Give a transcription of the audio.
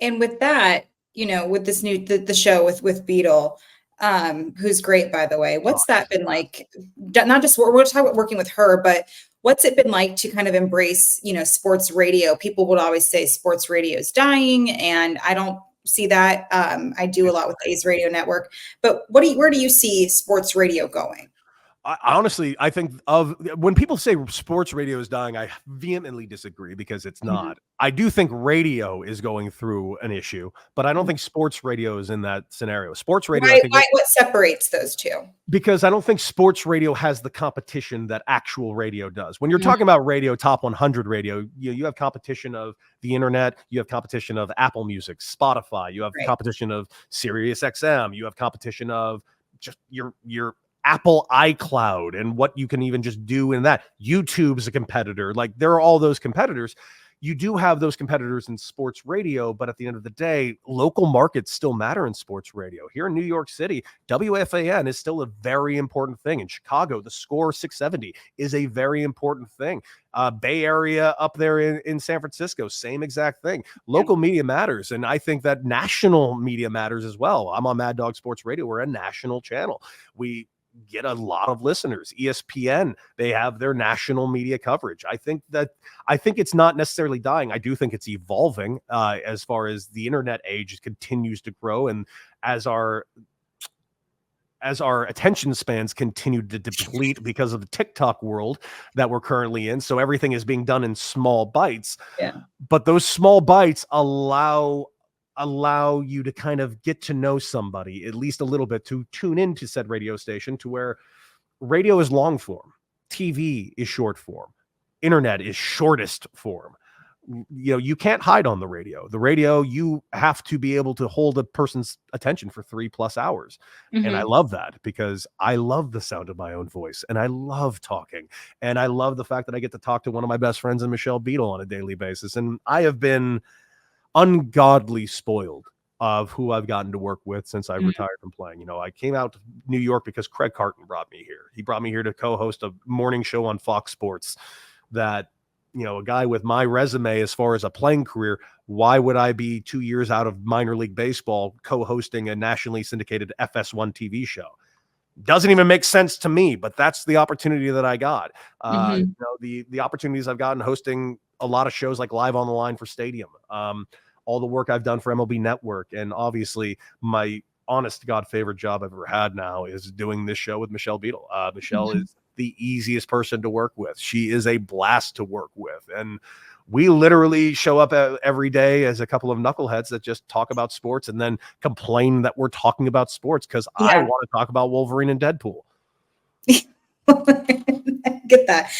And with that, with this the show with Beadle, who's great, by the way, what's that been like? Not just we're talking about working with her, but what's it been like to kind of embrace, sports radio? People would always say sports radio is dying, and I don't see that. I do a lot with the A's Radio Network, but where do you see sports radio going? Honestly, I think when people say sports radio is dying, I vehemently disagree because it's not. I do think radio is going through an issue, but I don't think sports radio is in that scenario. Sports radio, What separates those two? Because I don't think sports radio has the competition that actual radio does. When you're talking about radio, top 100 radio, you have competition of the internet, you have competition of Apple Music, Spotify, you have competition of Sirius XM, you have competition of just your Apple iCloud and what you can even just do in that. YouTube's a competitor. Like, there are all those competitors. You do have those competitors in sports radio, but at the end of the day, local markets still matter in sports radio. Here in New York City, WFAN is still a very important thing. In Chicago, the Score 670 is a very important thing. Bay Area up there in San Francisco, same exact thing. Local media matters, and I think that national media matters as well. I'm on Mad Dog Sports Radio. We're a national channel. We get a lot of listeners. ESPN, they have their national media coverage. I think it's not necessarily dying. I do think it's evolving as far as the internet age continues to grow, and as our attention spans continue to deplete because of the TikTok world that we're currently in. So everything is being done in small bites. Yeah. But those small bites allow you to kind of get to know somebody at least a little bit, to tune into said radio station, to where radio is long form, TV is short form, internet is shortest form. You can't hide on the radio. The radio, you have to be able to hold a person's attention for 3+ hours. And I love that because I love the sound of my own voice, and I love talking, and I love the fact that I get to talk to one of my best friends in Michelle Beadle on a daily basis. And I have been ungodly spoiled of who I've gotten to work with since I retired from playing. I came out to New York because Craig Carton brought me here. He brought me here to co-host a morning show on Fox Sports that, a guy with my resume as far as a playing career, why would I be 2 years out of minor league baseball co-hosting a nationally syndicated FS1 TV show? Doesn't even make sense to me, but that's the opportunity that I got. The opportunities I've gotten hosting a lot of shows like Live on the Line for Stadium, all the work I've done for MLB Network, and obviously my honest to God favorite job I've ever had now is doing this show with Michelle Beadle. Michelle is the easiest person to work with. She is a blast to work with, and we literally show up every day as a couple of knuckleheads that just talk about sports and then complain that we're talking about sports because I want to talk about Wolverine and Deadpool. Get that.